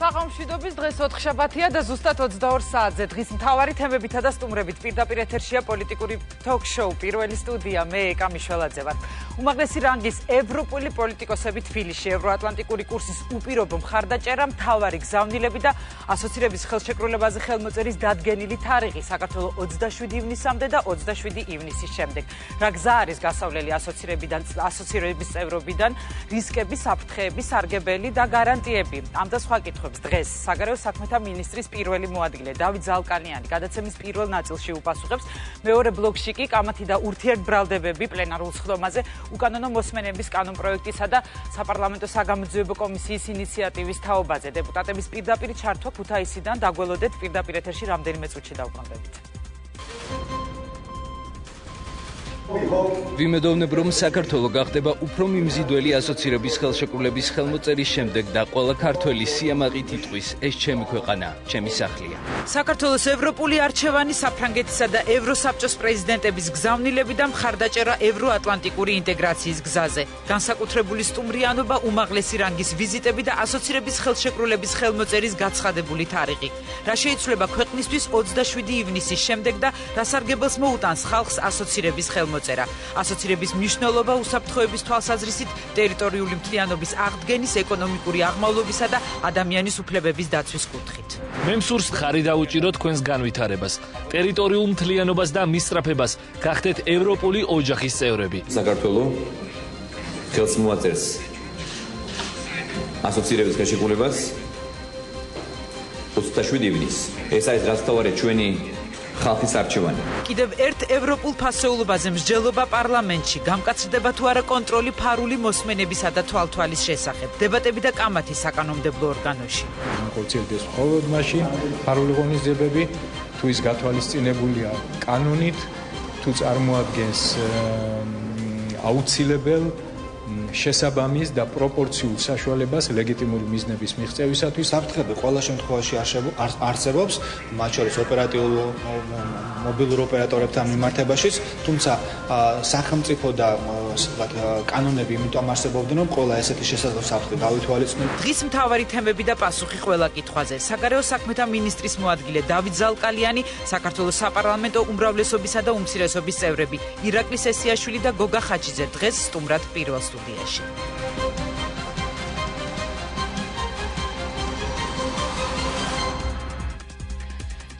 საღამოშვიდობის დღეს 4 შაბათია და ზუსტად 22 საათზე დღის მთავარი თემებითა და სტუმრებით პირდაპირ ეთერშია პოლიტიკური ток-შოუ პირველი სტუდია მე კამი შველაძე ვარ. უმაღლესი რანგის ევროპული პოლიტიკოსები თბილისში ევროატლანტიკური კურსის უპირობო მხარდაჭერა მთავარი გზავნილები და ასოცირების ხელშეკრულებაზე ხელმოწერის დადგენილი თარიღი საქართველოს 27 ივნისამდე და 27 ივნისის შემდეგ. რა გზა არის გასავლელი ასოცირების წევრობიდან რისკები, საფრთხეები, სარგებელი და გარანტიები. ამ და სხვა კითხვებს დღეს საგარეო საქმეთა მინისტრის პირველი მოადგილე დავით ზალკალიანი გადაცემის პირველ ნაწილში უპასუხებს. მეორე ბლოკში კი კამათი და ურთიერთბრალდებები პლენარულ სხდომაზე უკანონო მოსმენების კანონპროექტისა და საპარლამენტო საგამოძიებო კომისიის ინიციატივის თაობაზე. დეპუტატების პირდაპირ ჩართვა ქუთაისიდან დაგველოდეთ პირდაპირ ეთერში რამდენიმე წუთში დავკვირდებით. ვიმედოვნებ, რომ საქართველოს გახდება უფრო მიმზიდველი ასოცირების ხელშეკრულების ხელმოწერის შემდეგ და ყველა ქართველი სიამაყით იტყვის ეს ჩემი ქვეყანა, ჩემი სახლია. საქართველოს ევროპული არჩევანი საფრანგეთისა და ევროსაბჭოს პრეზიდენტების გზავნილები და მხარდაჭერა ევროატლანტიკური ინტეგრაციის გზაზე. განსაკუთრებული სტუმრიანობა, უმაღლესი რანგის ვიზიტები და ასოცირების ხელშეკრულების ხელმოწერის გაცხადებული თარიღი. რა შეიცვლება ქვეყნისთვის 27 ივნისის შემდეგ და რა სარგებელს მოუტანს ხალხს ასოცირების ხელმოწერა. ასოცირების მნიშვნელობა უსაფრთხოების თვალსაზრისით ტერიტორიული მთლიანობის აღდგენის, ეკონომიკური აღმავლობისა და ადამიანის უფლებების დაცვის კუთხით. მე მსურს ხარი დაუჭირო თქვენს განვითარებას, ტერიტორიულ მთლიანობას და მისწრაფებას, გახდეთ ევროპული ოჯახის წევრები. საქართველოს ხელს მოაწერს ასოცირების ხელშეკრულებას 27 ივნისს. ეს არის რასთავარი ჩვენი ხალხის არჩევანი. კიდევ ერთ ევროპულ ფასეულობაზე მსჯელობა პარლამენტში, გამკაცრდება თუ არა კონტროლი ფარული მოსმენებისა და თვალთვალის შესახებ. დებატები და კამათი საკანონმდებლო ორგანოში. ხორციელდეს მხოლოდ მაშინ ფარული ღონისძიებები, თუ ის გათვალისწინებულია კანონით, თუ წარმოადგენს აუცილებელ შესაბამის და პროპორციულ საშუალებას ლეგიტიმური მიზნების მიღწევისათვის. საფრთხეები ყველა შემთხვევაში არსებობს, მათ შორის ოპერატიულ მობილურ ოპერატორებთან მიმართებაშიც, თუმცა სახელმწიფო და კანონები იმიტომ არსებობდნენ, რომ ყველა ესეთი შესაძლო საფრთხე გავითვალისწინოთ. დღის მთავარი თემები და პასუხი ყველა კითხვაზე. საგარეო საქმეთა მინისტრის მოადგილე დავით ზალკალიანი, საქართველოს საპარლამენტო უმრავლესობისა და უმცირესობის წევრები ირაკლი სესიაშვილი და გოგა ხაჩიძე დღეს სტუმრად პირველ სტუდიაში.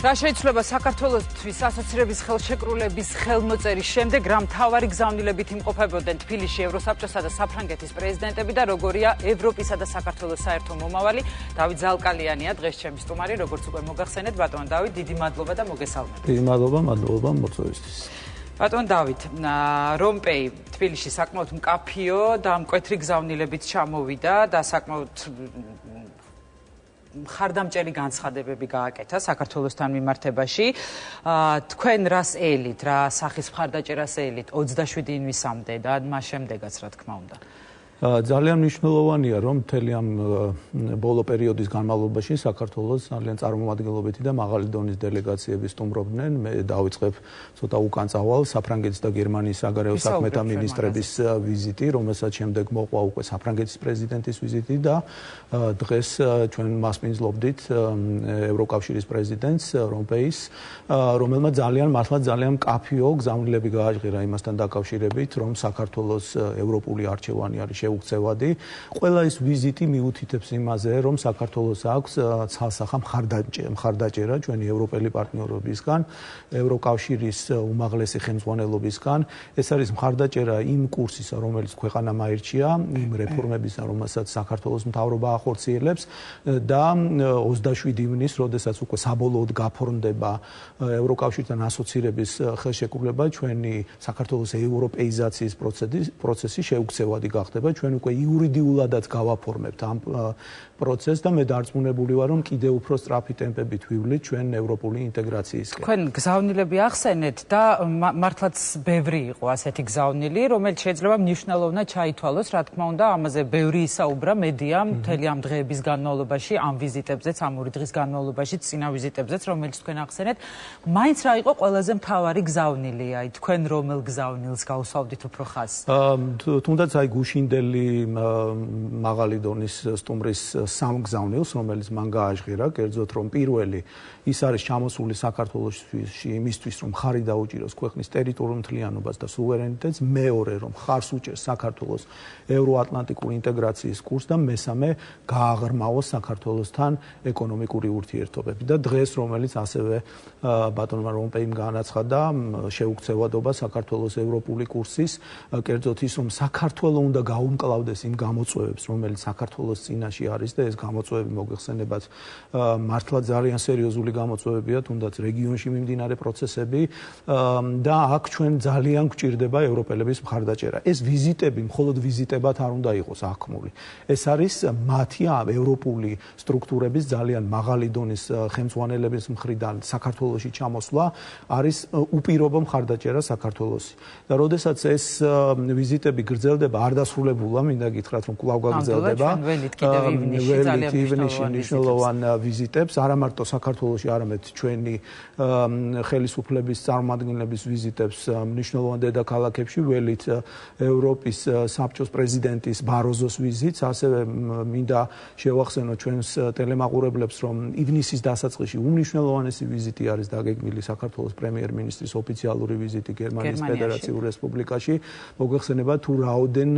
რა შეიცვლება საქართველოსთვის ასოცირების ხელშეკრულების ხელმოწერის შემდეგ, რა მთავარი გზავნილებით იმყოფებოდნენ თბილისში ევროსაბჭოსა და საფრანგეთის პრეზიდენტები და როგორია ევროპისა და საქართველოს საერთო მომავალი. დავით ზალკალიანია დღეს ჩემი სტუმარი, როგორც უკვე მოგახსენეთ, ბატონ დავით, დიდი მადლობა და მოგესალმებით. დიდი მადლობა მოწვევისთვის. ბატონ დავით, რომპეი თბილისში საკმაოდ მკაფიო და მკვეთრი გზავნილებით ჩამოვიდა და საკმაოდ მხარდამჭერი განცხადებები გააკეთა საქართველოსთან მიმართებაში. თქვენ რას ელით, რა სახის მხარდაჭერას ელით 27 ივნისამდე და მას შემდეგაც, რა თქმა უნდა? ძალიან მნიშვნელოვანია, რომ მთელი ამ ბოლო პერიოდის განმავლობაში საქართველოს ძალიან წარმომადგენლობითი და მაღალი დონის დელეგაციები სტუმრობდნენ. მე დავიწყებ ცოტა უკან წავალ საფრანგეთის და გერმანიის საგარეო საქმეთა მინისტრების ვიზიტი, რომელსაც შემდეგ მოყვა უკვე საფრანგეთის პრეზიდენტის ვიზიტი და დღეს ჩვენ მასპინძლობდით ევროკავშირის პრეზიდენტს რომპეის, რომელმაც მართლაც ძალიან მკაფიო გზავნილები გააჟღერა იმასთან დაკავშირებით, რომ საქართველოს ევროპული არჩევანი არის შეუქცევადი. ყველა ეს ვიზიტი მიუთითებს იმაზე, რომ საქართველოს აქვს ცალსახა მხარდაჭერა ჩვენი ევროპელი პარტნიორებისგან, ევროკავშირის უმაღლესი ხელმძღვანელობისგან. ეს არის მხარდაჭერა იმ კურსისა, რომელიც ქვეყანამ აირჩია, იმ რეფორმებისა, რომელსაც საქართველოს მთავრობა ახორციელებს და 27 ივნისს, როდესაც უკვე საბოლოოდ გაფორმდება ევროკავშირთან ასოცირების ხელშეკრულება, ჩვენი საქართველოს ევროპეიზაციის პროცესი შეუქცევადი გახდება. ჩვენ უკვე იურიდიულადაც გავაფორმებთ ამ პროცესს და მე დარწმუნებული ვარ, რომ კიდევ უფრო სწრაფი ტემპებით ვივლით ჩვენ ევროპული ინტეგრაციისკენ. თქვენ გზავნილები ახსენეთ და მართლაც ბევრი იყო ასეთი გზავნილი, რომელიც შეიძლება მნიშვნელოვნად ჩაითვალოს, რა თქმა უნდა, ამაზე ბევრი ისაუბრა მედიამ მთელი ამ დღეების განმავლობაში, ამ ვიზიტებზეც, ამ ორი დღის განმავლობაში, წინა ვიზიტებზეც, რომელიც თქვენ ახსენეთ. მაინც რა იყო ყველაზე მთავარი გზავნილი? აი თქვენ რომელ გზავნილს გაუსვავდით უფრო ხაზს? თუნდაც აი გუშინდელ პირველი მაღალი დონის სტუმრის სამგზავნილს, რომელიც მან გააჟღერა, კერძოდ რომ პირველი ის არის ჩამოსული საქართველოში იმისთვის, რომ ხარი დაუჭიროს ქვეყნის ტერიტორიულ მთლიანობას და სუვერენიტეტს, მეორე რომ ხარს უჭერს საქართველოს ევროატლანტიკური ინტეგრაციის კურსს და მესამე გააღრმავოს საქართველოსთან ეკონომიკური ურთიერთობები. და დღეს, რომელიც ასევე ბატონმა რომპეიმ განაცხადა შეუქცევადობა საქართველოს ევროპული კურსის, კერძოდ ის, რომ საქართველოს უნდა გაუმკლავდეს იმ გამოწვევებს, რომელიც საქართველოს წინაშე არის და ეს გამოწვევები მოგეხსენებათ მართლა ძალიან სერიოზული გამოწვევებია, თუნდაც რეგიონში მიმდინარე პროცესები და აქ ჩვენ ძალიან გვჭირდება ევროპელების მხარდაჭერა. ეს ვიზიტები მხოლოდ ვიზიტებად არ უნდა იყოს აღქმული. ეს არის მათი ევროპული სტრუქტურების ძალიან მაღალი დონის ხელმძღვანელების მხრიდან საქართველოში ჩამოსვლა არის უპირობო მხარდაჭერა საქართველოსი. და როდესაც ეს ვიზიტები გრძელდება, არ დასრულებულა, მინდა გითხრათ, რომ კვლავ გაგრძელდება. ველით ივნისში მნიშვნელოვან ვიზიტებს, არა მარტო საქართველოში, არამედ ჩვენი ხელისუფლების წარმომადგენლების ვიზიტებს მნიშვნელოვან დედაქალაქებში, ველით ევროპის საბჭოს პრეზიდენტის ბაროზოს ვიზიტს, ასევე მინდა შევახსენო ჩვენს ტელემაყურებლებს, რომ ივნისის დასაწყისში უმნიშვნელოვანესი ვიზიტი არის დაგეგმილი საქართველოს პრემიერ-მინისტრის ოფიციალური ვიზიტი გერმანიის ფედერაციულ რესპუბლიკაში. მოგეხსენება თუ რაოდენ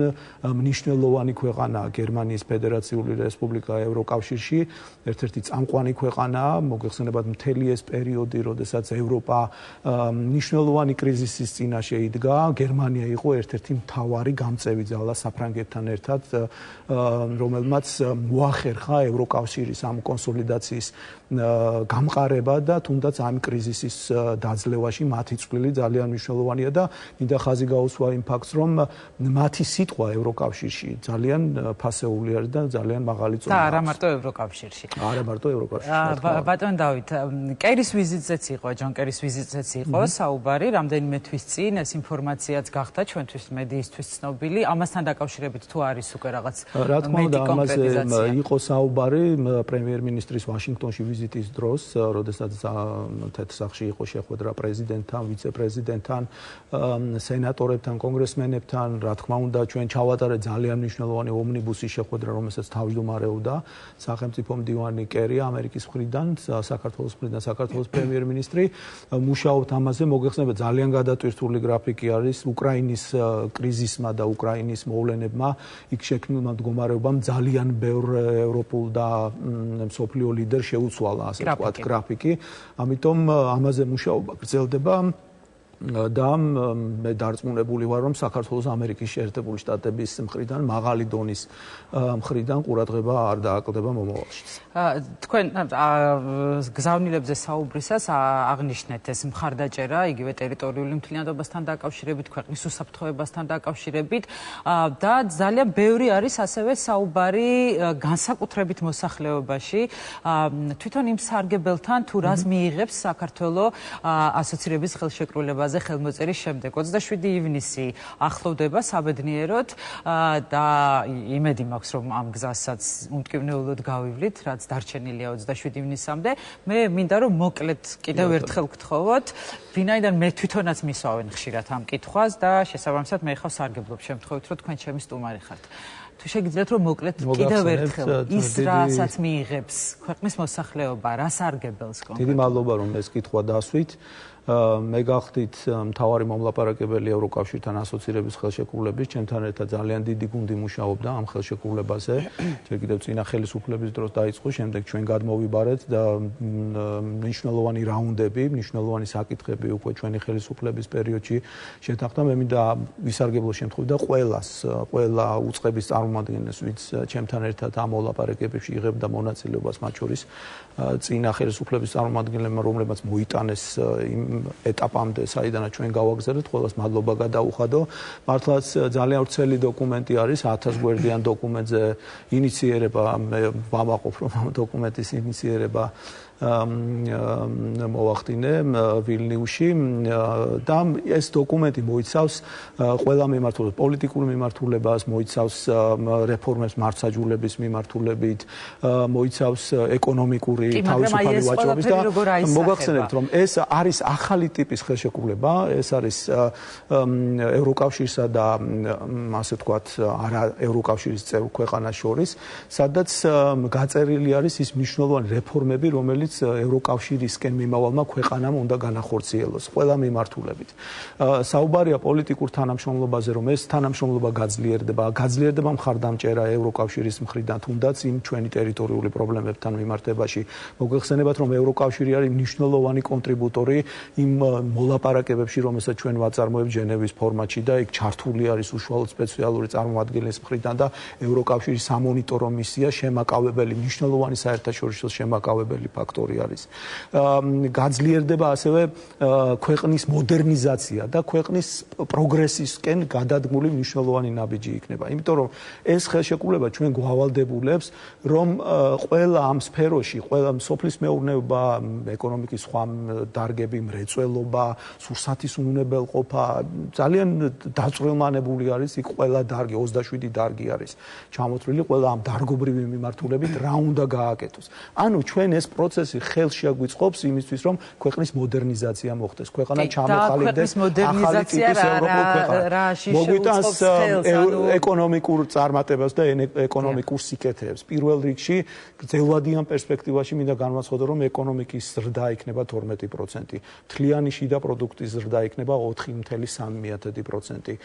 მნიშვნელოვანი ქვეყანაა გერმანიის ფედერაციული რესპუბლიკა ევროკავშირში, ერთ-ერთი წამყვანი ქვეყანაა, მოგეხსენებათ მთელი ეს პერიოდი, როდესაც ევროპა მნიშვნელოვანი კრიზისის წინაშე იდგა, გერმანია იყო ერთ-ერთი მთავარი გამწევი ძალა საფრანგეთთან ერთად, რომელმაც მოახერხა ევროკავშირის ამ კონსოლიდაციის გამყარება და თუნდაც ამ კრიზისის დაძლევაში მათი წვლილი ძალიან მნიშვნელოვანია და მინდა ხაზი გაუსვა იმ ფაქტს, რომ მათი სიტყვა ევროკავშირში ძალიან ფასეული არის და ძალიან მაღალი წოდება. და არა მარტო ევროკავშირში. არა მარტო ევროკავშირში. ბატონ დავით, კერის ვიზიტზეც იყო, ჯონ კერის ვიზიტზეც იყო საუბარი, რამდენიმე თვის წინ ეს ინფორმაციაც გახდა ჩვენთვის მედიისთვის ცნობილი. ამასთან დაკავშირებით თუ არის უკვე რაღაც მეტი კონკრეტიზაცია? იყო საუბარი პრემიერ-მინისტრის ვაშინგტონში ვიზიტის დროს, როდესაც თეთრსახში იყო შეხვედრა პრეზიდენტთან, ვიცე-პრეზიდენტთან, სენატორებთან, კონგრესმენებთან, რა თქმა უნდა, ჩვენ ჩავატარეთ ძალიან მნიშვნელოვანი ომნიბუსის შეხვედრა, რომელსაც თავმჯდომარეობდა სახელმწიფო მდივანი კერი ამერიკის მხრიდან, საქართველოს მხრიდან, საქართველოს პრემიერ-მინისტრი. მუშაობთ ამაზე, მოგეხსენებათ, ძალიან გადატვირთული გრაფიკი არის უკრაინის კრიზისმა და უკრაინის მოვლენებმა, იქ შექმნილმა მდგომარეობამ ძალიან ბევრ ევროპულ და მსოფლიო ლიდერს შეუცვალა, ასე ვთქვათ, გრაფიკი. ამიტომ ამაზე მუშაობა გრძელდება. და მე დარწმუნებული ვარ, რომ საქართველოს ამერიკის შეერთებული შტატების მხრიდან მაღალი დონის მხრიდან ყურადღება არ დააკლდება მომავალში. თქვენ გზავნილებზე საუბრისას აღნიშნეთ ეს მხარდაჭერა, იგივე ტერიტორიული მთლიანობასთან დაკავშირებით, ქვეყნის უსაფრთხოებასთან დაკავშირებით და ძალიან ბევრი არის ასევე საუბარი განსაკუთრებით მოსახლეობაში, თვითონ იმ სარგებელთან თუ რას მიიღებს საქართველოს ასოცირების ხელშეკრულებაზე ხელმოწერის შემდეგ. 27 ივნისი ახლოვდება საბედნიეროდ და იმედი მაქვს, რომ ამ გზასაც უმტკივნეულოდ გავივლით, რაც დარჩენილია 27 ივნისამდე. მე მინდა რომ მოკლედ კიდევ ერთხელ გთხოვოთ, ვინაიდან მე თვითონაც მისვავენ ხშირად ამ კითხვას და შესაბამისად მე ხავ სარგებლობ შემთხვევით, რომ თქვენ ჩემი სტუმარი ხართ. თუ შეგიძლიათ რომ მოკლედ კიდევ ერთხელ ის რასაც მიიღებს ქვეყნის მოსახლეობა, რა სარგებელს კონკრეტულად? დიდი მადლობა რომ ეს კითხვა დასვით. მე გახდით მთავარი მომლაპარაკებელი ევროკავშირთან ასოცირების ხელშეკრულების, ჩემთან ერთად ძალიან დიდი გუნდი მუშაობდა ამ ხელშეკრულებაზე. ჯერ კიდევ წინა ხელისუფლების დროს დაიწყო, შემდეგ ჩვენ გადმოვიბარეთ და მნიშვნელოვანი რაუნდები, მნიშვნელოვანი საკითხები უკვე ჩვენი ხელისუფლების პერიოდში შეთანხმდა. მე მინდა ვისარგებლო შემთხვევით და ყველა უწყების წარმომადგენელს, ვინც ჩემთან ერთად ამ მოლაპარაკებებში იღებდა მონაწილეობას, მათ შორის წინა ხელისუფლების წარმომადგენლებმა, რომლებმაც მოიტანეს იმ ეტაპამდე, საიდანაც ჩვენ გავაგზავნეთ, ყველას მადლობა გადაუხადო. მართლაც ძალიან ვრცელი დოკუმენტი არის, 1000 გვერდიან დოკუმენტზე ინიციერება, მე ვამაყობ, რომ ამ დოკუმენტის ინიციერება მოვახდინე ვილნიუსში და ეს დოკუმენტი მოიცავს ყველა მიმართულებას, პოლიტიკურ მიმართულებას, მოიცავს რეფორმებს მართლმსაჯულების მიმართულებით, მოიცავს ეკონომიკური თავისუფალი ვაჭრობის და მოგახსენებთ, რომ ეს არის ახალი ტიპის ხელშეკრულება, ეს არის ევროკავშირსა და ასე ვთქვათ, არა ევროკავშირის წევრ ქვეყანას შორის, სადაც გაწერილი არის ის მნიშვნელოვანი რეფორმები, რომელიც ევროკავშირისკენ მიმავალმა ქვეყანამ უნდა განახორციელოს ყველა მიმართულებით. საუბარია პოლიტიკურ თანამშრომლობაზე, რომ ეს თანამშრომლობა გაძლიერდება მხარდამჭერა ევროკავშირის მხრიდან, თუნდაც იმ ჩვენი ტერიტორიული პრობლემებთან მიმართებაში. მოგეხსენებათ, რომ ევროკავშირი არის მნიშვნელოვანი კონტრიბუტორი იმ მოლაპარაკებებში, რომელსაც ჩვენ ვაწარმოებთ ჟენევის ფორმატში და იქ ჩართული არის უშუალოდ სპეციალური წარმომადგენლის მხრიდან და ევროკავშირის სამონიტორო მისია შემაკავებელი, მნიშვნელოვანი საერთაშორისო შემაკავებელი ფაქტორი არის. გაძლიერდება ასევე ქვეყნის მოდერნიზაცია და ქვეყნის პროგრესისკენ გადადგმული მნიშვნელოვანი ნაბიჯი იქნება. იმიტომ რომ ეს ხელშეკრულება ჩვენ გვავალდებულებს, რომ ყველა ამ სფეროში, ყველა სოფლის მეურნეობა, ეკონომიკის სხვა დარგები, მრეწველობა, სურსათის უვნებელყოფა, ძალიან დაწვრილმანებული არის იქ ყველა დარგი, 27 დარგი არის ჩამოთვლილი, ყველა ამ დარგობრივი მიმართულებით რა უნდა გააკეთოს. ანუ ჩვენ ეს პროცესი ხელს შეგვიწყობს იმისთვის, რომ ქვეყნის მოდერნიზაცია მოხდეს, ქვეყანა ჩამოყალიბდეს ახალი ტიპის ევროპულ ქვეყანად. მოგვიტანს ეკონომიკურ წარმატებას და ეკონომიკურ სიკეთეებს. პირველ რიგში გრძელვადიან პერსპექტივაში მინდა განვაცხადო, რომ ეკონომიკის ზრდა იქნება 12%, მთლიანი შიდა პროდუქტის ზრდა იქნება 4.3%.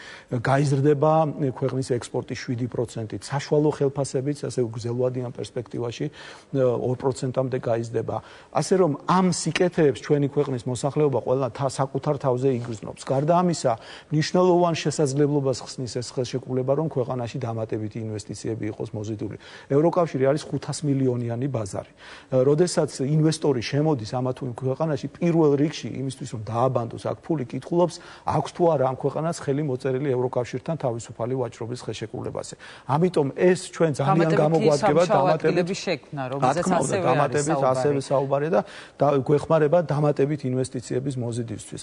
გაიზრდება ქვეყნის ექსპორტი 7%, საშუალო ხელფასებიც ასე გრძელვადიან პერსპექტივაში 2%-მდე გაიზრდება. ასე რომ ამ სიკეთეებს ჩვენი ქვეყნის მოსახლეობა ყველა საკუთარ თავზე იგრძნობს. გარდა ამისა, მნიშვნელოვან შესაძლებლობას ხსნის ეს ხელშეკრულება, რომ ქვეყანაში დამატებითი ინვესტიციები იყოს მოზიდული. ევროკავშირი არის 500 მილიონიანი ბაზარი. როდესაც ინვესტორი შემოდის ამა თუ იმ ქვეყანაში, პირველ რიგში იმისთვის, რომ დააბანდოს აქ ფული, კითხულობს, აქვს თუ არა ამ ქვეყანას ხელი მოწერილი ევროკავშირთან თავისუფალი ვაჭრობის ხელშეკრულებაზე. ამიტომ ეს ჩვენ ძალიან გამოგვადგება დამატებითი შექმნა, რომელზეც ასევე საუბარია და გვეხმარება დამატებით ინვესტიციების მოზიდვისთვის.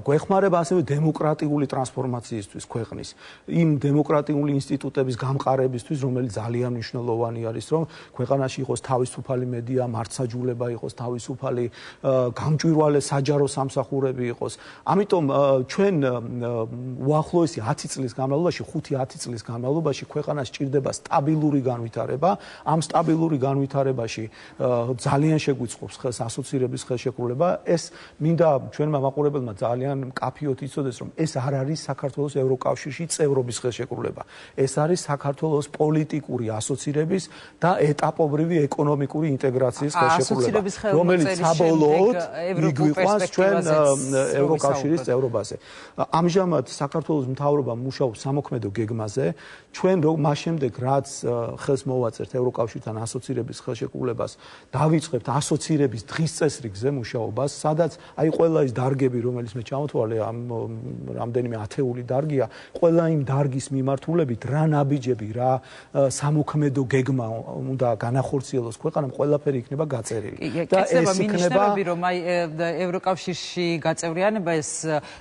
გვეხმარება ასევე დემოკრატიული ტრანსფორმაციისთვის ქვეყნის. იმ დემოკრატიული ინსტიტუტების გამყარებისთვის, რომელიც ძალიან მნიშვნელოვანი არის, რომ ქვეყანაში იყოს თავისუფალი მედია, მართლმსაჯულება იყოს თავისუფალი, გამჭვირვალე საჯარო სამსახურები იყოს. ამიტომ ჩვენ უახლოესი 10 წლის განმავლობაში, 5-10 წლის განმავლობაში ქვეყანას სჭირდება სტაბილური განვითარება. ამ სტაბილური განვითარებაში ძალიან შეგვიწყობს ხელს ასოცირების ხელშეკრულება. ეს მინდა ჩვენმა მაყურებელმა ძალიან მკაფიოდ იცოდეს, რომ ეს არ არის საქართველოს ევროკავშირში წევრობის ხელშეკრულება. ეს არის საქართველოს პოლიტიკური ასოცირების და ეტაპობრივი ეკონომიკური ინტეგრაციის ხელშეკრულება, რომელიც საბოლოოდ მიგვიყვანს ჩვენ ევროკავშირის წევრობაზე. ამჟამად საქართველოს მთავრობა მუშაობს სამოქმედო გეგმაზე. ჩვენ მას შემდეგ, რაც ხელს მოვაწერთ ევროკავშირთან ასოცირების ხელშეკრულებას, დავიწყებთ ასოცირების დღის წესრიგზე მუშაობას, სადაც აი ყველა ის დარგები, რომელიც მე ჩამოთვალე, ამ რამდენიმე ათეული დარგია, ყველა იმ დარგის მიმართულებით რა ნაბიჯები, რა სამოქმედო გეგმა უნდა განახორციელოს ქვეყანამ, ყველაფერი იქნება გაწერილი. და ეს იქნება რომ აი ევროკავშირში გაწევრიანება ეს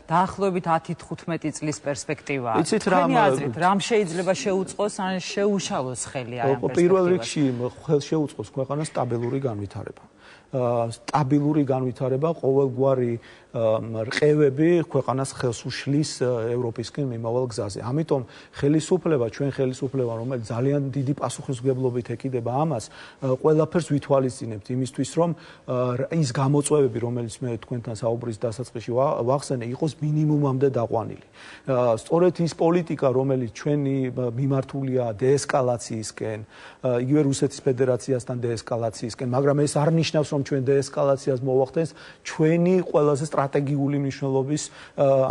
დაახლოებით 10-15 წლის პერსპექტივაა. თქვენი აზრით, რამ შეიძლება შეუწყოს ან შეუშალოს ხელი აი ამ პერსპექტივაში? პირველ რიგში ხელს შეუწყოს ქვეყანას სტაბილური განვითარება. სტაბილური განვითარება, ყოველგვარი რყევები ქვეყანას ხელს უშლის ევროპისკენ მიმავალ გზაზე. ამიტომ ხელისუფლება, ჩვენ ხელისუფლება, რომელიც ძალიან დიდი პასუხისმგებლობით ეკიდება ამას, ყველაფერს ვითვალისწინებთ იმისთვის, რომ ის გამოწვევები, რომელიც მე თქვენთან საუბრის დასაწყისში ვახსენე, იყოს მინიმუმამდე დაყვანილი. სწორედ ის პოლიტიკა, რომელიც ჩვენი მიმართულია დეესკალაციისკენ, იგივე რუსეთის ფედერაციასთან დეესკალაციისკენ, მაგრამ ეს არ ნიშნავს, რომ ჩვენ დეესკალაციას მოვახდენს ჩვენი ყველაზე სტრატეგიული მნიშვნელობის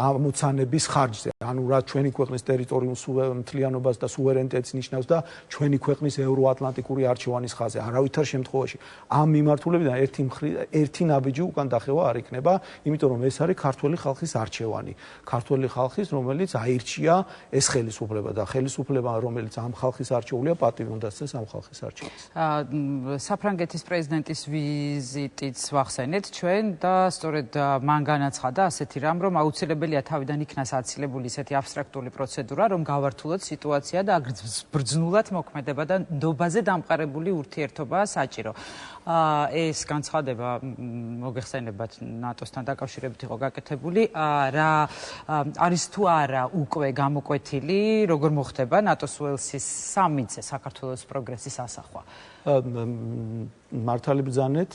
ამოცანების ხარჯზე. ანუ რა ჩვენი ქვეყნის ტერიტორიულ მთლიანობას და სუვერენიტეტს ნიშნავს და ჩვენი ქვეყნის ევროატლანტიკური არჩევანის ხაზზე. არავითარ შემთხვევაში ამ მიმართულებიდან ერთი ნაბიჯი უკან დახევა არ იქნება, იმიტომ რომ ეს არის ქართველი ხალხის არჩევანი. ქართველი ხალხის, რომელიც აირჩია ეს ხელისუფლება და ხელისუფლება, რომელიც ამ ხალხის არჩეულია, პატივი უნდა სცეს ამ ხალხის არჩევანს. საფრანგეთის პრეზიდენტი მისკის ვიზიტიც ვახსენეთ ჩვენ და სწორედ მან განაცხადა ასეთი რამ, რომ აუცილებელია თავიდან იქნას აცილებული ისეთი აბსტრაქტული პროცედურა, რომ გავართულოთ სიტუაცია და ბრძნულად მოქმედება და ნდობაზე დამყარებული ურთიერთობაა საჭირო. ეს განცხადება მოგეხსენებათ ნატოსთან დაკავშირებით იყო გაკეთებული, რა არის თუ არა უკვე გამოკვეთილი, როგორ მოხდება ნატოს უელსის სამიტზე საქართველოს პროგრესის ასახვა. მართალი ბრძანეთ,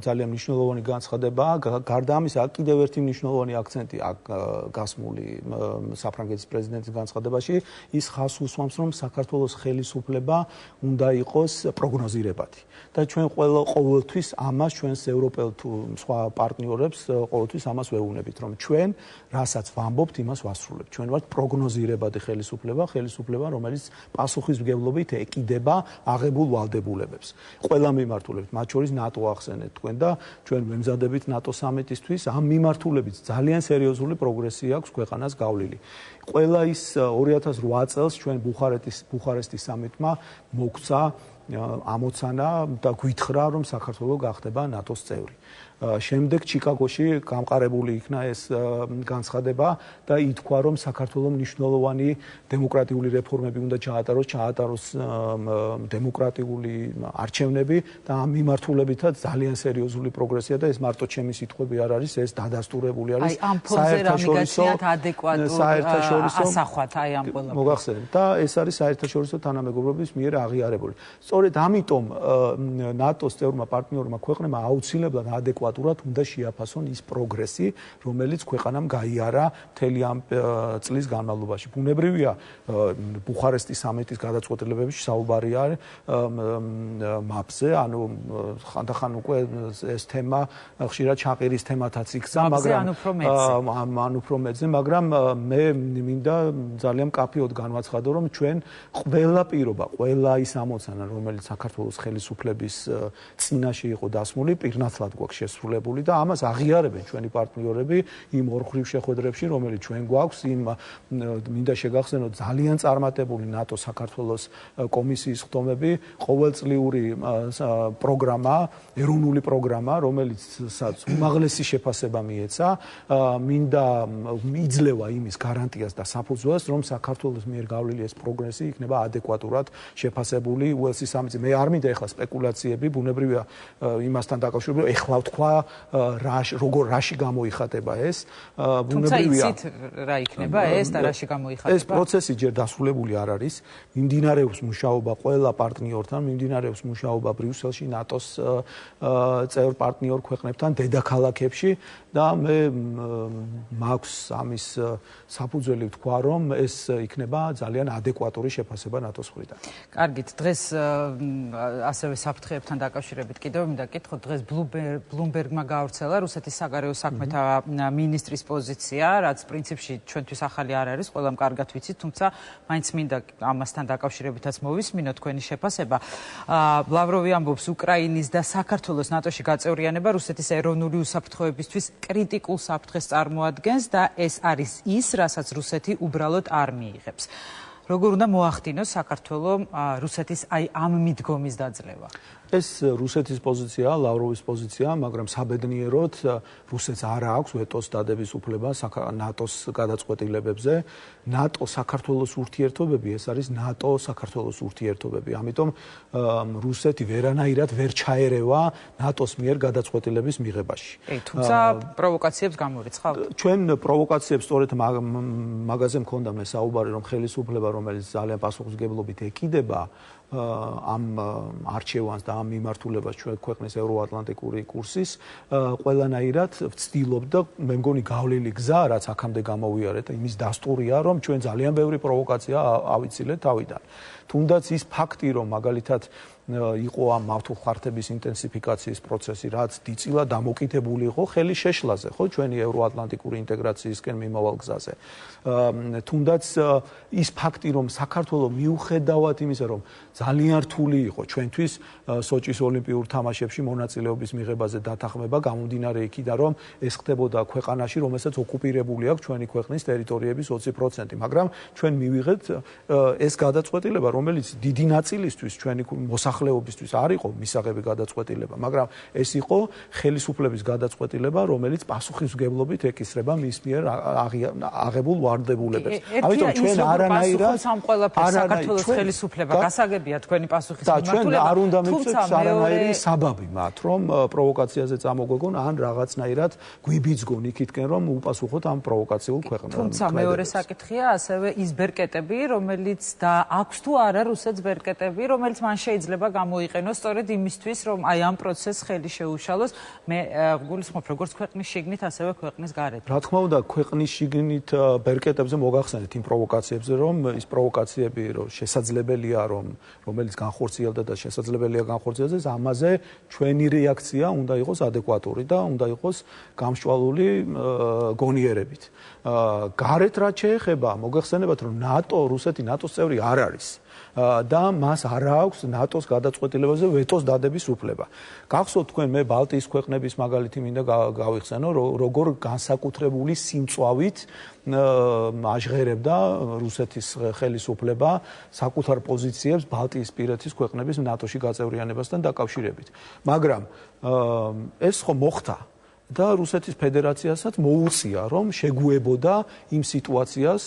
ძალიან მნიშვნელოვანი განცხადებაა. გარდა ამისა, კიდევ ერთი მნიშვნელოვანი აქცენტი გასმული საფრანგეთის პრეზიდენტის განცხადებაში, ის ხაზს უსვამს, რომ საქართველოს ხელისუფლება უნდა იყოს პროგნოზირებადი. და ჩვენ ყოველთვის ამას ჩვენს ევროპელ თუ სხვა პარტნიორებს ყოველთვის ამას ვეუბნებით, რომ ჩვენ რასაც ვამბობთ, იმას ვასრულებთ. ჩვენ ვართ პროგნოზირებადი ხელისუფლება, რომელიც პასუხისმგებლობით ეკიდება აღებულ ვალდებულებებს. ყველა მიმართულებით, მათ შორის ნატო ახსენეთ თქვენ და ჩვენ ვემზადებით ნატო სამიტისთვის, ამ მიმართულებით ძალიან სერიოზული პროგრესი აქვს ქვეყანას გავლილი. ყველა ის 2008 წელს ჩვენ ბუხარესტის სამიტმა მოგცა ამოცანა და გვითხრა, რომ საქართველო გახდება ნატოს წევრი. შემდეგ ჩიკაგოში გამყარებული იქნა ეს განცხადება და ითქვა, რომ საქართველოს მნიშვნელოვანი დემოკრატიული რეფორმები უნდა ჩაატაროს დემოკრატიული არჩევნები და ამ მიმართულებითაც ძალიან სერიოზული პროგრესია და ეს მარტო ჩემი სიტყვები არ არის, ეს დადასტურებული არის საერთაშორისო ასახვათ აი ამ ყველა მოგახსენებთ და ეს არის საერთაშორისო თანამეგობრობის მიერ აღიარებული. სწორედ ამიტომ ნატოს წევრმა პარტნიორმა ქვეყნებმა აუცილებლად ადეკვატურად უნდა შეაფასონ ის პროგრესი, რომელიც ქვეყანამ გაიარა მთელი ამ წლის განმავლობაში. ბუნებრივია, ბუხარესტის სამიტის გადაწყვეტილებებში საუბარი არის მაპზე, ანუ ხანდახან უკვე ეს თემა ხშირად ჩაყირის თემათაც იქცა, მაგრამ უფრო მეძე, მაგრამ მე მინდა ძალიან მკაფიოდ განვაცხადო, რომ ჩვენ ყველა ის ამოცანა, რომელიც საქართველოს ხელისუფლების წინაშე იყო დასმული, პირნათლად გვაქვს შესრულებული და ამას აღიარებენ ჩვენი პარტნიორები იმ ორხრივ შეხვედრებში, რომელიც ჩვენ გვაქვს, მინდა შეგახსენოთ ძალიან წარმატებული ნატო საქართველოს კომისიის ხდომები, ყოველწლიური პროგრამა, ეროვნული პროგრამა, რომელიცაც უმაღლესი შეფასება მიეცა, მინდა იძლევა იმის გარანტიას და საფუძველს, რომ საქართველოს მიერ გავლილი ეს პროგრესი იქნება ადეკვატურად შეფასებული უელსის სამიტზე. მე არ მინდა ეხლა სპეკულაციები, ბუნებრივია იმასთან დაკავშირებული, ეხლა თქვა რაში გამოიხატება ეს, ბუნებრივია. თუმცა იცით რა იქნება ეს და რაში გამოიხატება? ეს პროცესი ჯერ დასრულებული არ არის. მიმდინარეობს მუშაობა ყველა პარტნიორთან, მიმდინარეობს მუშაობა ბრიუსელში, ნატოს წევრ პარტნიორ ქვეყნებთან, დედაქალაქებში და მე მაქვს ამის საფუძველი ვთქვა, რომ ეს იქნება ძალიან ადეკვატური შეფასება ნატოს მხრიდან. კარგით, დღეს ასევე საფრთხეებთან დაკავშირებით კიდევ მინდა გითხოთ, დღეს ბლუმბერგმა გაავრცელა რუსეთის საგარეო საქმეთა მინისტრის პოზიცია, რაც პრინციპში ჩვენთვის ახალი არ არის, ყველამ კარგად ვიცით, თუმცა მაინც მინდა ამასთან დაკავშირებითაც მოვისმინო თქვენი შეფასება. ლავროვი ამბობს, უკრაინის და საქართველოს ნატოში გაწევრიანება რუსეთის ეროვნული უსაფრთხოებისთვის კრიტიკულ საფრთხეს წარმოადგენს და ეს არის ის, რასაც რუსეთი უბრალოდ არ მიიღებს. როგორ უნდა მოახდინოს საქართველოს რუსეთის აი ამ მიდგომის დაძლევა? ეს რუსეთის პოზიციაა, ლავროვის პოზიციაა, მაგრამ საბედნიეროდ რუსეთს არ აქვს ვეტოს დადების უფლება ნატოს გადაწყვეტილებებზე. ნატო საქართველოს ურთიერთობები, ეს არის ნატო საქართველოს ურთიერთობები. ამიტომ რუსეთი ვერანაირად ვერ ჩაერევა ნატოს მიერ გადაწყვეტილების მიღებაში. თუმცა პროვოკაციებს გამორიცხავთ? ჩვენ პროვოკაციებს სწორედ მაგაზე მქონდა მე საუბარი, რომ ხელისუფლება, რომელიც ძალიან პასუხისმგებლობით ეკიდება ამ არჩევანს და ამ მიმართულებას ჩვენ ქვეყნის ევროატლანტიკური კურსის ყველანაირად ვცდილობდა, მე მგონი გავლილი გზა, რაც აქამდე გამოვიარეთ, იმის დასტურია, რომ ჩვენ ძალიან ბევრი პროვოკაცია ავიცილეთ თავიდან. თუნდაც ის ფაქტი, რომ მაგალითად იყო ამ მავთულხარდების ინტენსიფიკაციის პროცესი, რაც დიწილად დამოკიდებული იყო ხელის შეშლაზე, ხო, ჩვენი ევროატლანტიკური ინტეგრაციისკენ მიმავალ გზაზე. თუნდაც ის ფაქტი, რომ საქართველოს მიუხედავად იმისა, რომ ძალიან რთული იყო ჩვენთვის სოჭის ოლიმპიურ თამაშებში მონაწილეობის მიღებაზე დათანხმება, გამომდინარე იქიდან, რომ ეს ხდებოდა ქვეყანაში, რომელსაც ოკუპირებული აქვს ჩვენი ქვეყნის ტერიტორიების 20%, მაგრამ ჩვენ მივიღეთ ეს გადაწყვეტილება, რომელიც დიდი ნაწილისთვის ჩვენი მოსახლეობის მოსახლეობისთვის არ იყო მისაღები გადაწყვეტილება, მაგრამ ეს იყო ხელისუფლების გადაწყვეტილება, რომელიც პასუხისმგებლობით ეკისრება მის მიერ აღებულ ვარდებულებებს. ამიტომ ჩვენ არანაირად ამ ყველაფერს საქართველოს ხელისუფლება გასაგებია თქვენი პასუხის მიმართულება. არ უნდა მივცეთ არანაირი საბაბი მათ, რომ პროვოკაციაზე წამოგვეგონ ან რაღაცნაირად გვიბიძგონ იქითკენ, რომ უპასუხოთ ამ პროვოკაციულ ქვეყნებს. თუმცა მეორე საკითხია ასევე ის ბერკეტები, რომელიც და აქვს თუ არა რუსეთს ბერკეტები, რომელიც მან შეიძლება გამოიყენოს სწორედ იმისთვის, რომ აი ამ პროცესს ხელი შეუშალოს. მე გულისხმობ როგორც ქვეყნის შიგნით, ასევე ქვეყნის გარეთ. რა თქმა უნდა, ქვეყნის შიგნით ბერკეტებზე მოგახსენეთ იმ პროვოკაციებზე, რომ ის პროვოკაციები შესაძლებელია, რომელიც განხორციელდა და შესაძლებელია განხორციელდეს, ამაზე ჩვენი რეაქცია უნდა იყოს ადეკვატური და უნდა იყოს გამსჭვალული გონიერებით. გარეთ რაც შეეხება, მოგეხსენებათ, რომ რუსეთი ნატოს წევრი არ არის. და მას არ აქვს ნატოს გადაწყვეტილებაზე ვეტოს დადების უფლება. გახსოვთ თქვენ მე ბალტიის ქვეყნების მაგალითი მინდა გავიხსენო, როგორ განსაკუთრებული სიმწვავით აჟღერებდა რუსეთის ხელისუფლება საკუთარ პოზიციებს ბალტიისპირეთის ქვეყნების ნატოში გაწევრიანებასთან დაკავშირებით. მაგრამ ეს ხო მოხდა და რუსეთის ფედერაციასაც მოუწია, რომ შეგუებოდა იმ სიტუაციას,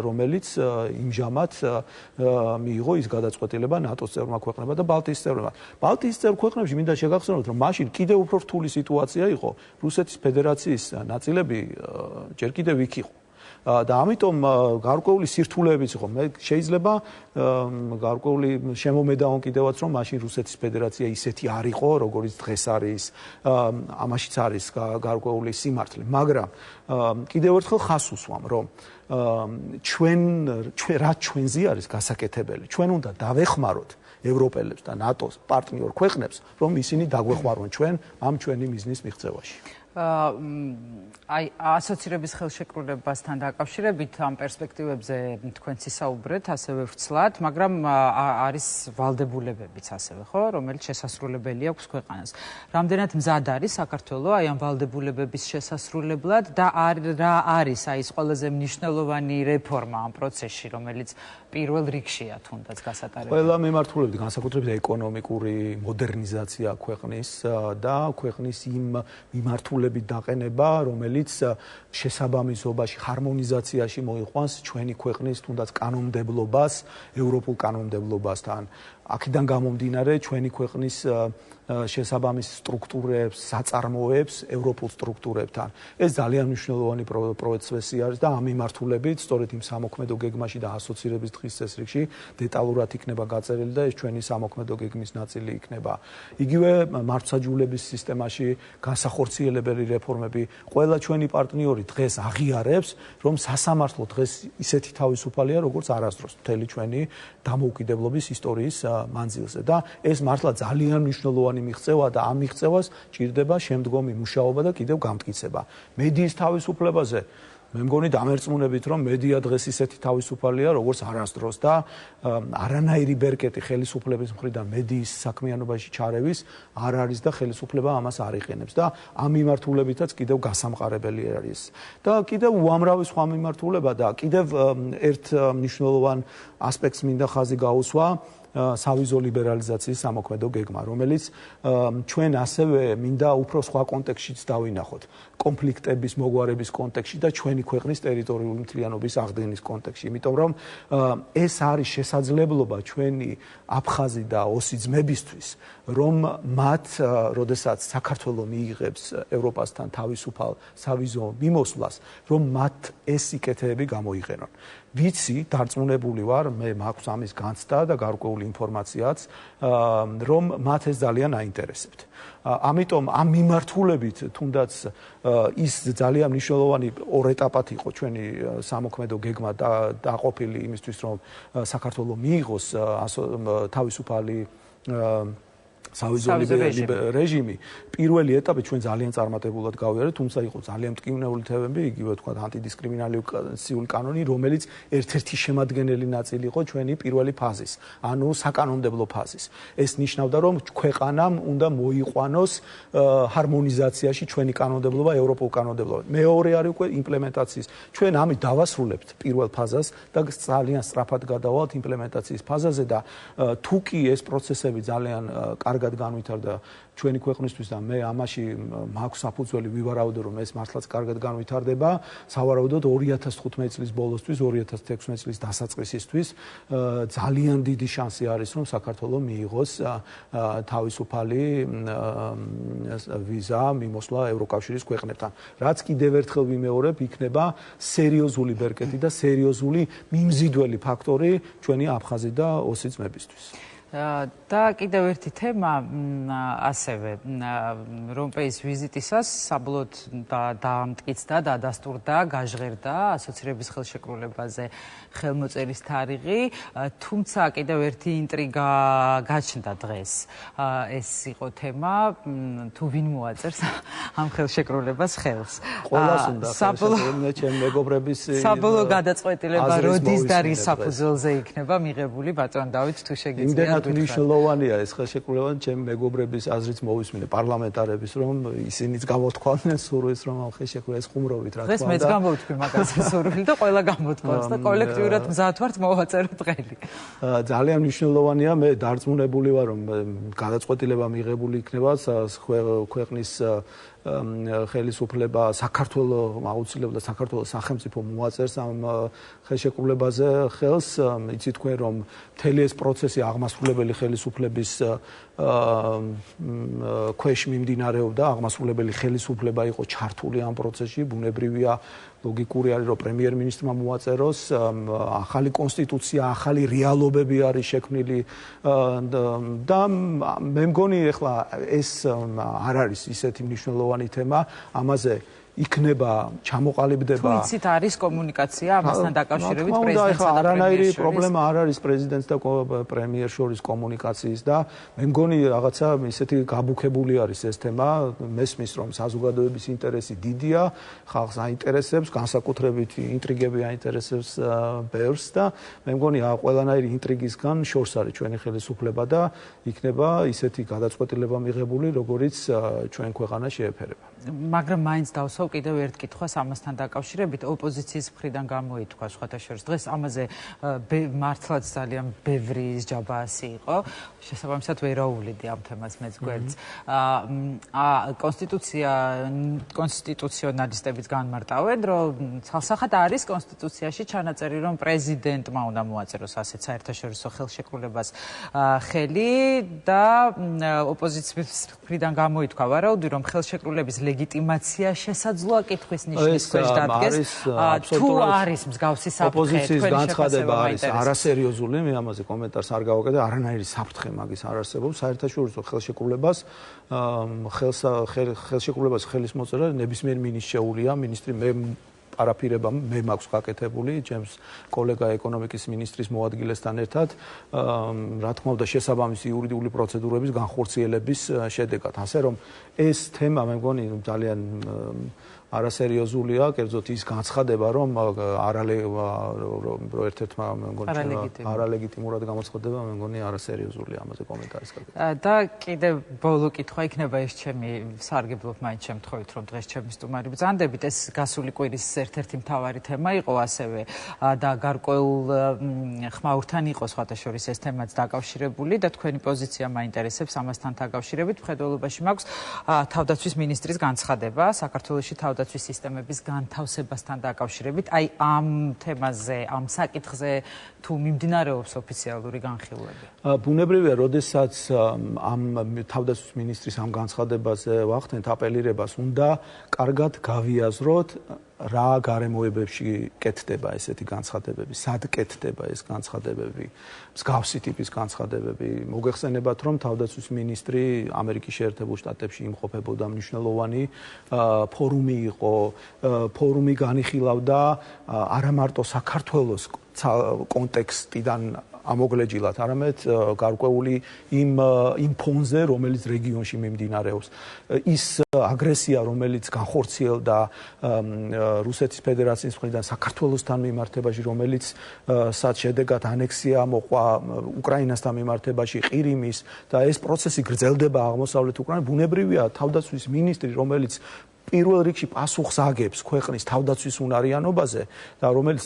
რომელიც იმჟამად მიიღო ის გადაწყვეტილება ნატოს წევრმა ქვეყნებმა და ბალტიის წევრებმა. ბალტიის წევრ ქვეყნებში მინდა შეგახსენოთ, რომ მაშინ კიდევ უფრო რთული სიტუაცია იყო. რუსეთის ფედერაციის ნაწილები ჯერ კიდევ იქ იყო. და ამიტომ გარკვეული სირთულეებიც იყო. მე შეიძლება გარკვეული შემომედაონ კიდევაც, რომ მაშინ რუსეთის ფედერაცია ისეთი არ იყო, როგორც დღეს არის, ამაშიც არის გარკვეული სიმართლე. მაგრამ კიდევ ერთხელ ხას უსვამ, რომ რაც ჩვენზე არის გასაკეთებელი, ჩვენ უნდა დავეხმაროთ ევროპელებს და ნატოს პარტნიორ ქვეყნებს, რომ ისინი დაგვეხმარონ ჩვენ ამ ჩვენი მიზნის მიღწევაში. აი ასოცირების ხელშეკრულებასთან დაკავშირებით ამ პერსპექტივებზე თქვენ ისაუბრეთ ასევე ვრცლად, მაგრამ არის ვალდებულებებიც ასევე, ხო, რომელიც შესასრულებელი აქვს ქვეყანას. რამდენად მზად არის საქართველოს აი ამ ვალდებულებების შესასრულებლად და რა არის აი ეს ყველაზე მნიშვნელოვანი რეფორმა ამ პროცესში, რომელიც პირველ რიგშია თუნდაც გასატარებელი. ყველა მიმართულებით განსაკუთრებით ეკონომიკური მოდერნიზაცია ქვეყნის და ქვეყნის იმ მიმართულებით დაყენება, რომელიც შესაბამისობაში ჰარმონიზაციაში მოიყვანს ჩვენი ქვეყნის თუნდაც კანონმდებლობას ევროპულ კანონმდებლობასთან. აქედან გამომდინარე ჩვენი ქვეყნის შესაბამის სტრუქტურებს, საწარმოებს ევროპულ სტრუქტურებთან. ეს ძალიან მნიშვნელოვანი პროცესი არის და ამ მიმართულებით სწორედ იმ სამოქმედო გეგმაში და ასოცირების დღის წესრიგში დეტალურად იქნება გაწერილი და ეს ჩვენი სამოქმედო გეგმის ნაწილი იქნება. იგივე მართლმსაჯულების სისტემაში განსახორციელებელი რეფორმები. ყველა ჩვენი პარტნიორი დღეს აღიარებს, რომ სასამართლო დღეს ისეთი თავისუფალია, როგორც არასდროს მთელი ჩვენი დამოუკიდებლობის ისტორიის მანძილზე და ეს მართლა ძალიან მნიშვნელოვანი მიღწევა და ამ მიღწევას ჭირდება შემდგომი მუშაობა და კიდევ გამტკიცება. მედიის თავისუფლებაზე მე მგონი დამერწმუნებით, რომ მედია დღეს ისეთი თავისუფალია, როგორც არასდროს და არანაირი ბერკეტი ხელისუფლების მხრიდან მედიის საქმიანობაში ჩარევის არ არის და ხელისუფლება ამას არ იყენებს და ამ მიმართულებითაც კიდევ გასამყარებელი არის. და კიდევ უამრავი სხვა მიმართულება და კიდევ ერთ მნიშვნელოვან ასპექტს მინდა ხაზი გაუსვა სავიზო ლიბერალიზაციის სამოქმედო გეგმა, რომელიც ჩვენ ასევე მინდა უფრო სხვა კონტექსტშიც დავინახოთ. კონფლიქტების მოგვარების კონტექსტში და ჩვენი ქვეყნის ტერიტორიული მთლიანობის აღდგენის კონტექსტში. იმიტომ რომ ეს არის შესაძლებლობა ჩვენი აფხაზი და ოსი ძმებისთვის, რომ მათ, როდესაც საქართველოს მიიღებს ევროპასთან თავისუფალ სავიზო მიმოსვლას, რომ მათ ეს სიკეთეები გამოიყენონ. ვიცი, დარწმუნებული ვარ, მე მაქვს ამის განცდა და გარკვეული ინფორმაციაც, რომ მათ ეს ძალიან აინტერესებთ. ამიტომ ამ მიმართულებით თუნდაც ის ძალიან მნიშვნელოვანი ორ ეტაპად იყო ჩვენი სამოქმედო გეგმა დაყოფილი იმისთვის, რომ საქართველოს მიიღოს თავისუფალი სავიზო რეჟიმი პირველი ეტაპი ჩვენ ძალიან წარმატებულად გავიარეთ, თუმცა იყო ძალიან მტკივნეული თემები, იგივე თქვა ანტიდისკრიმინაციული კანონი, რომელიც ერთ-ერთი შემადგენელი ნაწილი იყო ჩვენი პირველი ფაზის, ანუ საკანონმდებლო ფაზის. ეს ნიშნავდა, რომ ქვეყანამ უნდა მოიყვანოს ჰარმონიზაციაში ჩვენი კანონმდებლობა ევროპულ კანონმდებლობასთან. მეორე არის უკვე იმპლემენტაციის. ჩვენ ამით დავასრულებთ პირველ ფაზას და ძალიან სწრაფად გადავალთ იმპლემენტაციის ფაზაზე და თუ კი ეს პროცესები ძალიან კარგად განვითარდა ჩვენი ქვეყნისთვის და მე ამაში მაქვს საფუძველი ვივარავდო რომ ეს მართლაც კარგად განვითარდება სავარაუდოდ 2015 წლის ბოლოსთვის 2016 წლის დასაწყისისთვის ძალიან დიდი შანსი არის რომ საქართველოს მიიღოს თავისუფალი ვიზა მიმოსვლა ევროკავშირის ქვეყნებთან რაც კიდევ ერთხელ ვიმეორებ იქნება სერიოზული ბერკეტი და სერიოზული მიმზიდველი ფაქტორი ჩვენი აფხაზი და ოსი ძმებისთვის და კიდევ ერთი თემა ასევე რომპეის ვიზიტისას საბოლოოდ დაამტკიცდა და დადასტურდა გაჟღერდა ასოცირების ხელშეკრულებაზე ხელმოწერის თარიღი თუმცა კიდევ ერთი ინტრიგა გაჩნდა დღეს ეს იყო თემა თუ ვინ მოაწერს ამ ხელშეკრულებას ხელს ყველას უნდა ხელშეკრულება ჩემ მეგობრების საბოლოო გადაწყვეტილება როდის და რის საფუძველზე იქნება მიღებული ბატონ დავით თუ შეგიძლიათ მნიშვნელოვანია ეს ხელშეკრულება ჩემი მეგობრების აზრით მოვისმინე პარლამენტარების რომ ისინიც გამოთქვამდნენ სურვილს რომ ამ ხელშეკრულებას ხუმრობით რა თქმა უნდა დღეს მეც გამოვთქვი მაგაზე სურვილი და ყველა გამოთქვამს და კოლექტიურად მზად ვართ მოვაწეროთ დღელი ძალიან მნიშვნელოვანია მე დარწმუნებული ვარ რომ გადაწყვეტილება მიღებული იქნება ქვეყნის ხელისუფლება საქართველოს აუცილებლად საქართველოს სახელმწიფო მოაწერს ამ ხელშეკრულებაზე ხელს იცით თქვენ რომ მთელი ეს პროცესი აღმასრულებელი ხელისუფლების ქვეშ მიმდინარეობდა აღმასრულებელი ხელისუფლება იყო ჩართული ამ პროცესში ბუნებრივია ლოგიკური არის რომ პრემიერ-მინისტრმა მოაწეროს ახალი კონსტიტუცია ახალი რეალობები არის შექმნილი და მე მგონი ეხლა ეს არ არის ისეთი მნიშვნელოვანი თემა ამაზე იქნება ჩამოყალიბდება თუ იცით არის კომუნიკაცია ამასთან დაკავშირებით პრეზიდენტსა და არანაირი პრობლემა არ არის პრეზიდენტს და პრემიერს შორის კომუნიკაციის და მე მგონი რაღაცა ისეთი გაბუქებული არის ეს თემა მესმის რომ საზოგადოების ინტერესი დიდია ხალხს აინტერესებს განსაკუთრებით ინტრიგები აინტერესებს ბევრს და მე მგონი ყველანაირი ინტრიგისგან შორს არის ჩვენი ხელისუფლება და იქნება ისეთი გადაწყვეტილება მიღებული როგორიც ჩვენ ქვეყანას შეეფერება მაგრამ მაინც დავსვავ კიდევ ერთ კითხვას ამასთან დაკავშირებით ოპოზიციის მხრიდან გამოითქვა სხვათა შორის დღეს ამაზე მართლაც ძალიან ბევრი ჯაბაასი იყო შესაბამისად ვერაუვლიდი ამ თემას მეც გვერდს კონსტიტუციონალისტებიც განმარტავენ რომ ცალსახად არის კონსტიტუციაში ჩანაწერი რომ პრეზიდენტმა უნდა მოაწეროს ასეთ საერთაშორისო ხელშეკრულებას ხელი და ოპოზიციის მხრიდან გამოითქვა ვარაუდი რომ ხელშეკრულების ლეგიტიმაცია შესაძლოა კითხვის ნიშნის ქვეშ დადგეს თუ არის მსგავსი საფრთხე ოპოზიციის განცხადება არის არასერიოზული მე ამაზე კომენტარს არ გავაკეთე არანაირი საფრთხე მაგის არ არსებობს საერთაშორისო ხელშეკრულებას ხელშეკრულებას ხელის მოწერა ნებისმიერ მინისტრს შეუძლია მინისტრი მე არაფირება მე მაქვს გაკეთებული ჩემს კოლეგა ეკონომიკის მინისტრის მოადგილესთან ერთად რა თქმა უნდა შესაბამისი იურიდიული პროცედურების განხორციელების შედეგად ასე რომ ეს თემა მე მგონი ძალიან არასერიოზულია, კერძოდ ის განცხადება, რომ ერთ-ერთმა მე მგონი არალეგიტიმურად გამოცხადება, მე მგონი არასერიოზულია ამაზე კომენტარის გაკეთება. და კიდევ ბოლო კითხვა იქნება ეს ჩემი სარგებლობ მაინც შემთხვევით, რომ დღეს ჩემი სტუმარი ბრძანდებით, ეს გასული კვირის ერთ-ერთი მთავარი თემა იყო ასევე და გარკვეულ ხმაურთან იყო სხვათა შორის ეს თემაც დაკავშირებული და თქვენი პოზიცია მაინტერესებს ამასთან დაკავშირებით. მხედველობაში მაქვს თავდაცვის მინისტრის განცხადება საქართველოში თავდაცვის სისტემების განთავსებასთან დაკავშირებით. აი ამ თემაზე, ამ საკითხზე თუ მიმდინარეობს ოფიციალური განხილვები? ბუნებრივია, როდესაც ამ თავდაცვის მინისტრის ამ განცხადებაზე ვახდენთ აპელირებას, უნდა კარგად გავიაზროთ რა გარემოებებში კეთდება ესეთი განცხადებები, სად კეთდება ეს განცხადებები, მსგავსი ტიპის განცხადებები. მოგეხსენებათ, რომ თავდაცვის მინისტრი ამერიკის შეერთებულ შტატებში იმყოფებოდა მნიშვნელოვანი ფორუმი იყო, ფორუმი განიხილავდა არა მარტო საქართველოს კონტექსტიდან ამოგლეჯილად, არამედ გარკვეული იმ ფონზე, რომელიც რეგიონში მიმდინარეობს. ის აგრესია, რომელიც განხორციელდა რუსეთის ფედერაციის მხრიდან საქართველოსთან მიმართებაში, რომელიც სად შედეგად ანექსია მოყვა უკრაინასთან მიმართებაში, ყირიმის და ეს პროცესი გრძელდება აღმოსავლეთ უკრაინაში. ბუნებრივია, თავდაცვის მინისტრი, რომელიც პირველ რიგში პასუხს აგებს ქვეყნის თავდაცვის უნარიანობაზე და რომელიც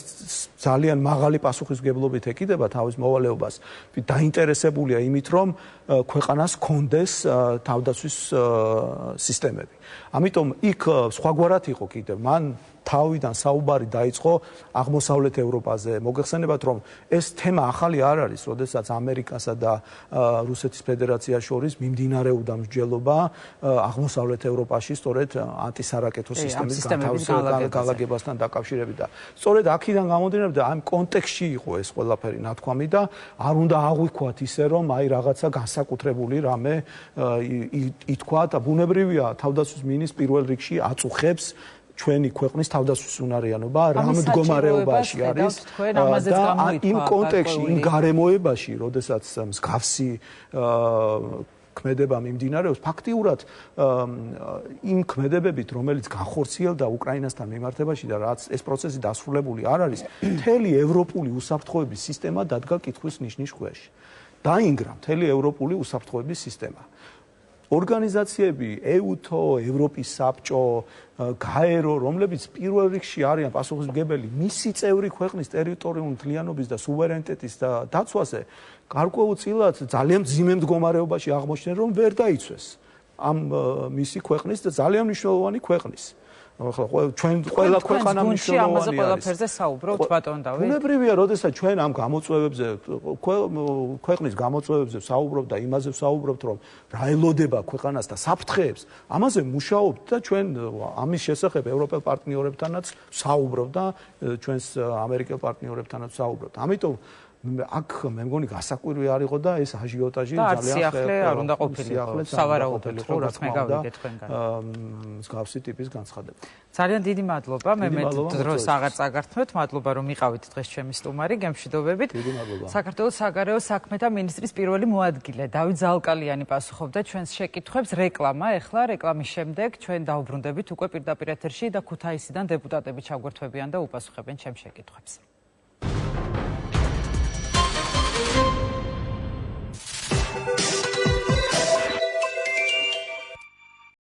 ძალიან მაღალი პასუხისმგებლობით ეკიდება თავის მოვალეობას, დაინტერესებულია იმით, რომ ქვეყანას ჰქონდეს თავდაცვის სისტემები. ამიტომ იქ სხვაგვარად იყო კიდევ, მან თავიდან საუბარი დაიწყო აღმოსავლეთ ევროპაზე. მოგეხსენებათ, რომ ეს თემა ახალი არ არის, როდესაც ამერიკასა და რუსეთის ფედერაციას შორის მიმდინარეობდა მსჯელობა აღმოსავლეთ ევროპაში, სწორედ ანტისარაკეტო სისტემის განლაგებასთან დაკავშირებით და სწორედ აქედან გამომდინარე და ამ კონტექსტში იყო ეს ყველაფერი ნათქვამი და არ უნდა აღვიქვათ ისე, რომ აი რაღაცა განსაკუთრებული რამე ითქვა და ბუნებრივია, თავდაცვის მინისტრი პირველ რიგში აწუხებს ჩვენი ქვეყნის თავდაცვის უნარიანობა რა მდგომარეობაში არის და იმ კონტექსტში, იმ გარემოებაში, როდესაც მსგავსი ქმედება მიმდინარეობს, ფაქტიურად იმ ქმედებებით, რომელიც განხორციელდა უკრაინასთან მიმართებაში და რაც ეს პროცესი დასრულებული არ არის, მთელი ევროპული უსაფრთხოების სისტემა დადგა კითხვის ნიშნის ქვეშ. დაინგრა მთელი ევროპული უსაფრთხოების სისტემა. ორგანიზაციები, EUTO, ევროპის საბჭო, გაერო, რომლებიც პირველ რიგში არიან პასუხისმგებელი მისი წევრი ქვეყნის ტერიტორიული მთლიანობის და სუვერენიტეტის დაცვაზე, გარკვეულწილად ძალიან მძიმე მდგომარეობაში აღმოჩნდნენ, რომ ვერ დაიცვეს ამ მისი ქვეყნის და ძალიან მნიშვნელოვანი ქვეყნის. ჩვენ ყველა ქვეყანა მნიშვნელოვანია. ყველაფერზე საუბრობთ, ბატონ დავით. ბუნებრივია, როდესაც ჩვენ ამ გამოწვევებზე, ქვეყნის გამოწვევებზე საუბრობთ და იმაზე საუბრობთ, რომ რა ელოდება ქვეყანას და საფრთხეებს, ამაზე მუშაობთ და ჩვენ ამის შესახებ ევროპელ პარტნიორებთანაც საუბრობთ და ჩვენს ამერიკელ პარტნიორებთანაც საუბრობთ. ამიტომ აქ მე მგონი გასაკვირი არ იყო და ეს აჟიოტაჟი ძალიან არ უნდა ყოფილიყო, სავარაუდოდ, როგორც მე გავიგე თქვენგან. მსგავსი ტიპის განცხადება. ძალიან დიდი მადლობა, მე მეტ დროს აღარ წაგართმევთ, მადლობა რომ იყავით დღეს ჩემი სტუმარი, გემშვიდობებით. საქართველოს საგარეო საქმეთა მინისტრის პირველი მოადგილე დავით ზალკალიანი პასუხობდა ჩვენს შეკითხვებს. რეკლამა, ეხლა რეკლამის შემდეგ ჩვენ დავბრუნდებით უკვე პირდაპირ ეთერში და ქუთაისიდან დეპუტატები ჩაგვერთვებიან და უპასუხებენ ჩემს შეკითხვებს.